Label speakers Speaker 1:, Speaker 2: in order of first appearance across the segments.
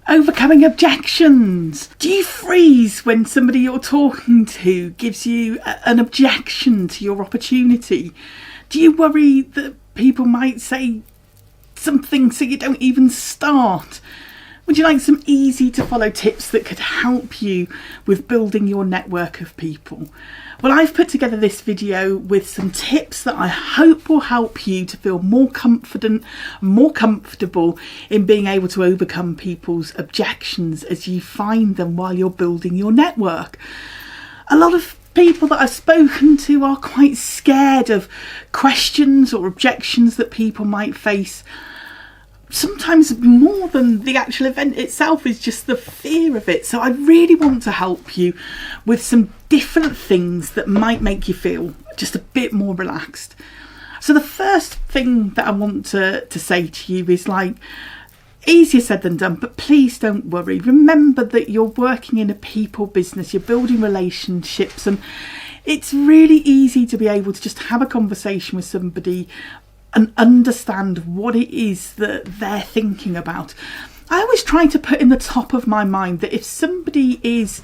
Speaker 1: Overcoming objections. Do you freeze when somebody you're talking to gives you an objection to your opportunity? Do you worry that people might say something so you don't even start? Would you like some easy to follow tips that could help you with building your network of people? Well, I've put together this video with some tips that I hope will help you to feel more confident, more comfortable in being able to overcome people's objections as you find them while you're building your network. A lot of people that I've spoken to are quite scared of questions or objections that people might face. Sometimes more than the actual event itself is just the fear of it. So I really want to help you with some different things that might make you feel just a bit more relaxed. So the first thing that I want to say to you is, like, easier said than done, but please don't worry. Remember that you're working in a people business, you're building relationships, and it's really easy to be able to just have a conversation with somebody and understand what it is that they're thinking about. I always try to put in the top of my mind that if somebody is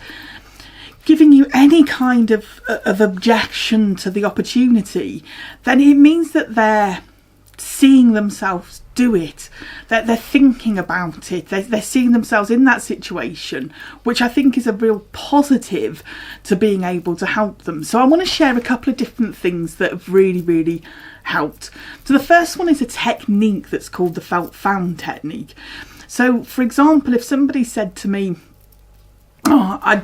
Speaker 1: giving you any kind of objection to the opportunity, then it means that they're seeing themselves do it, that they're thinking about it, they're seeing themselves in that situation, which I think is a real positive to being able to help them. So I want to share a couple of different things that have really helped. So the first one is a technique that's called the felt found technique. So for example, if somebody said to me, I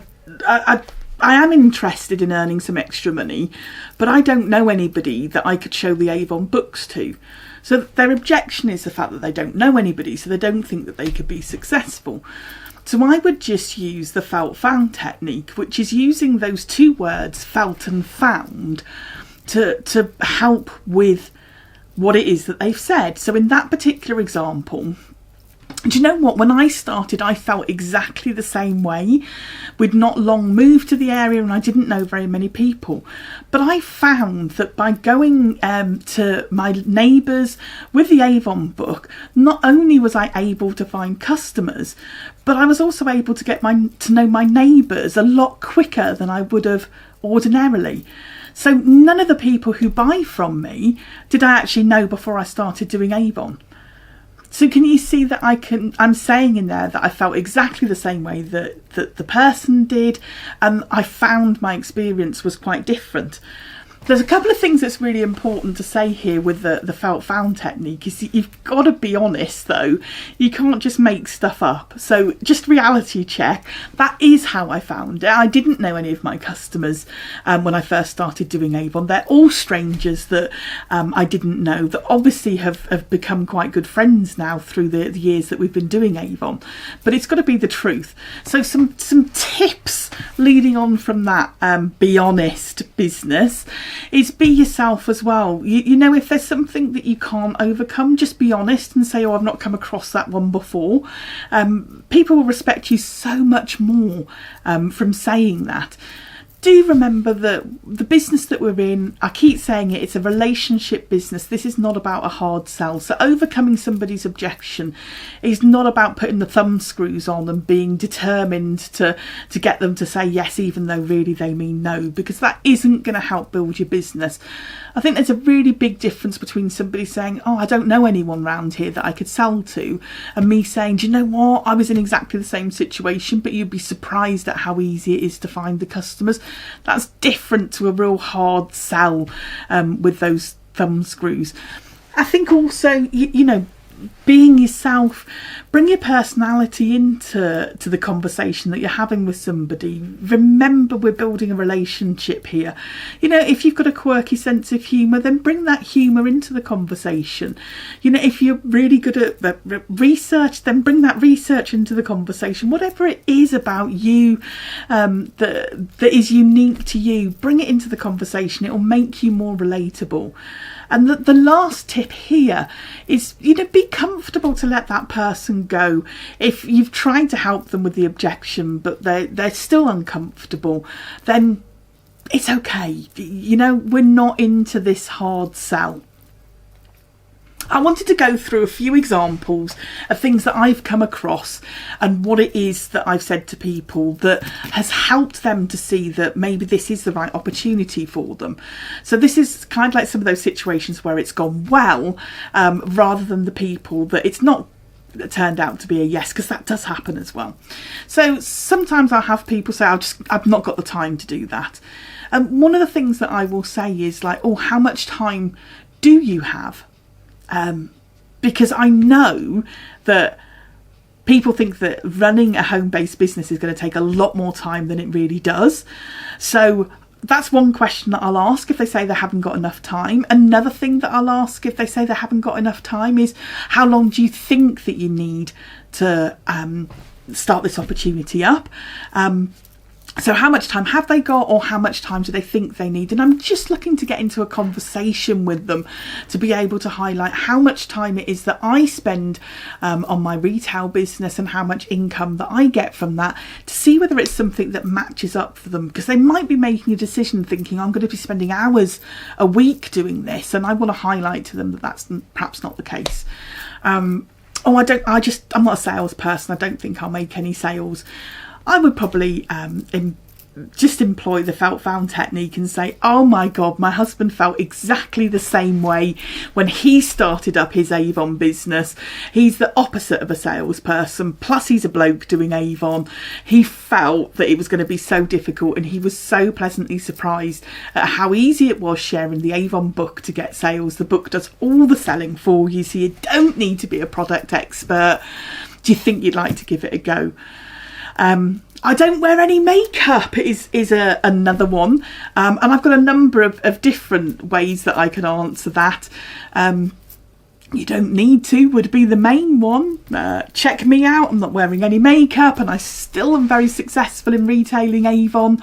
Speaker 1: am interested in earning some extra money, but I don't know anybody that I could show the Avon books to. So their objection is the fact that they don't know anybody, so they don't think that they could be successful. So I would just use the felt found technique, which is using those two words, felt and found, to help with what it is that they've said. So in that particular example, do you know what? When I started, I felt exactly the same way. We'd not long moved to the area and I didn't know very many people. But I found that by going to my neighbours with the Avon book, not only was I able to find customers, but I was also able to get to know my neighbours a lot quicker than I would have ordinarily. So none of the people who buy from me did I actually know before I started doing Avon. So can you see that I'm saying in there that I felt exactly the same way that the person did, and I found my experience was quite different. There's a couple of things that's really important to say here with the felt found technique is you've got to be honest though. You can't just make stuff up. So just reality check. That is how I found it. I didn't know any of my customers when I first started doing Avon. They're all strangers that I didn't know that obviously have become quite good friends now through the years that we've been doing Avon. But it's got to be the truth. So some tips leading on from that be honest business is be yourself as well. You know, if there's something that you can't overcome, just be honest and say, oh, I've not come across that one before. People will respect you so much more from saying that. Do remember that the business that we're in, I keep saying it, it's a relationship business. This is not about a hard sell. So overcoming somebody's objection is not about putting the thumb screws on and being determined to get them to say yes, even though really they mean no, because that isn't going to help build your business. I think there's a really big difference between somebody saying, oh, I don't know anyone round here that I could sell to, and me saying, do you know what, I was in exactly the same situation, but you'd be surprised at how easy it is to find the customers. That's different to a real hard sell with those thumb screws. I think also, you know, being yourself, bring your personality into the conversation that you're having with somebody. Remember, we're building a relationship here. You know, if you've got a quirky sense of humour, then bring that humour into the conversation. You know, if you're really good at research, then bring that research into the conversation. Whatever it is about you that is unique to you, bring it into the conversation. It will make you more relatable. And the last tip here is, you know, be comfortable to let that person go. If you've tried to help them with the objection, but they're still uncomfortable, then it's okay. You know, we're not into this hard sell. I wanted to go through a few examples of things that I've come across and what it is that I've said to people that has helped them to see that maybe this is the right opportunity for them. So this is kind of like some of those situations where it's gone well, rather than the people that it's not turned out to be a yes, because that does happen as well. So sometimes I'll have people say, I've not got the time to do that. And one of the things that I will say is like, oh, how much time do you have? Because I know that people think that running a home-based business is going to take a lot more time than it really does. So that's one question that I'll ask if they say they haven't got enough time. Another thing that I'll ask if they say they haven't got enough time is, how long do you think that you need to start this opportunity up? So how much time have they got, or how much time do they think they need? And I'm just looking to get into a conversation with them to be able to highlight how much time it is that I spend on my retail business and how much income that I get from that, to see whether it's something that matches up for them. Because they might be making a decision thinking, I'm going to be spending hours a week doing this, and I want to highlight to them that that's perhaps not the case. I'm not a salesperson. I don't think I'll make any sales. I would probably just employ the felt found technique and say, oh my God, my husband felt exactly the same way when he started up his Avon business. He's the opposite of a salesperson, plus he's a bloke doing Avon. He felt that it was going to be so difficult, and he was so pleasantly surprised at how easy it was sharing the Avon book to get sales. The book does all the selling for you, so you don't need to be a product expert. Do you think you'd like to give it a go? I don't wear any makeup is another one, and I've got a number of different ways that I can answer that. You don't need to would be the main one. Check me out, I'm not wearing any makeup and I still am very successful in retailing Avon.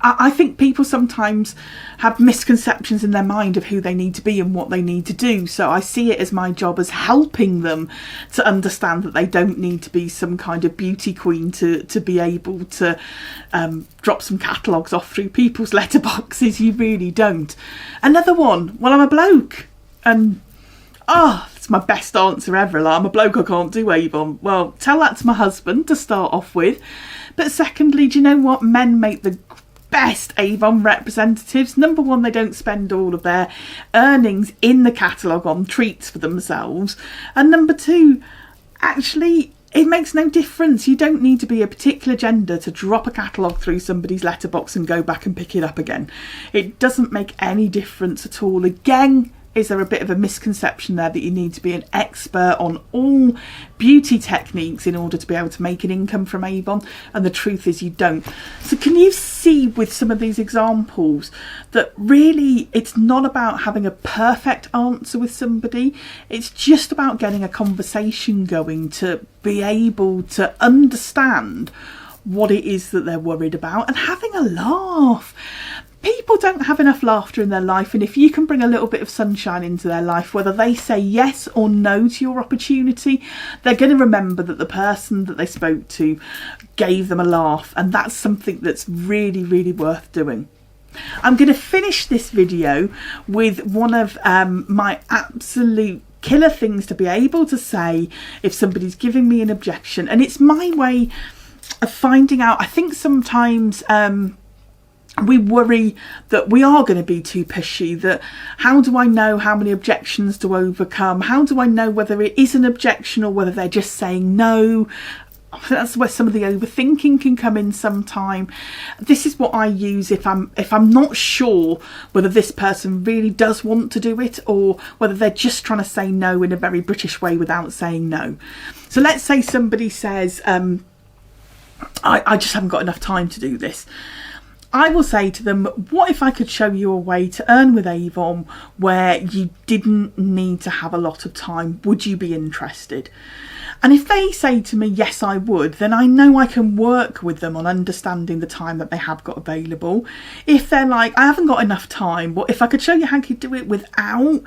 Speaker 1: I think people sometimes have misconceptions in their mind of who they need to be and what they need to do. So I see it as my job as helping them to understand that they don't need to be some kind of beauty queen to be able to drop some catalogues off through people's letterboxes. You really don't. Another one, well, I'm a bloke. And it's my best answer ever. Like, I'm a bloke, I can't do Avon. Well, tell that to my husband to start off with. But secondly, do you know what? Men make the best Avon representatives. Number one, they don't spend all of their earnings in the catalogue on treats for themselves. And number two, actually, it makes no difference. You don't need to be a particular gender to drop a catalogue through somebody's letterbox and go back and pick it up again. It doesn't make any difference at all. Again, is there a bit of a misconception there that you need to be an expert on all beauty techniques in order to be able to make an income from Avon? And the truth is you don't. So can you see with some of these examples that really it's not about having a perfect answer with somebody, it's just about getting a conversation going to be able to understand what it is that they're worried about and having a laugh. People don't have enough laughter in their life, and if you can bring a little bit of sunshine into their life, whether they say yes or no to your opportunity, they're going to remember that the person that they spoke to gave them a laugh, and that's something that's really, really worth doing. I'm going to finish this video with one of my absolute killer things to be able to say if somebody's giving me an objection, and it's my way of finding out. I think sometimes we worry that we are going to be too pushy, that how do I know how many objections to overcome? How do I know whether it is an objection or whether they're just saying no? That's where some of the overthinking can come in sometime. This is what I use if I'm not sure whether this person really does want to do it or whether they're just trying to say no in a very British way without saying no. So let's say somebody says, I just haven't got enough time to do this. I will say to them, what if I could show you a way to earn with Avon where you didn't need to have a lot of time? Would you be interested? And if they say to me, yes, I would, then I know I can work with them on understanding the time that they have got available. If they're like, I haven't got enough time, but if I could show you how you do it without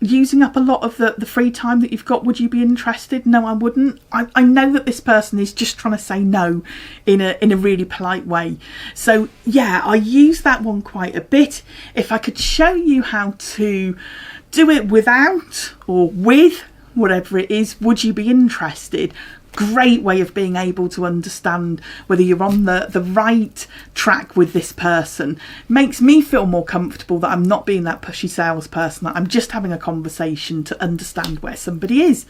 Speaker 1: using up a lot of the free time that you've got, would you be interested? No, I wouldn't. I know that this person is just trying to say no in a really polite way. So yeah, I use that one quite a bit. If I could show you how to do it without or with, whatever it is, would you be interested? Great way of being able to understand whether you're on the right track with this person. Makes me feel more comfortable that I'm not being that pushy salesperson, that I'm just having a conversation to understand where somebody is.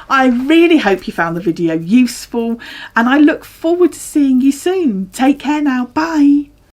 Speaker 1: I really hope you found the video useful, and I look forward to seeing you soon. Take care now. Bye.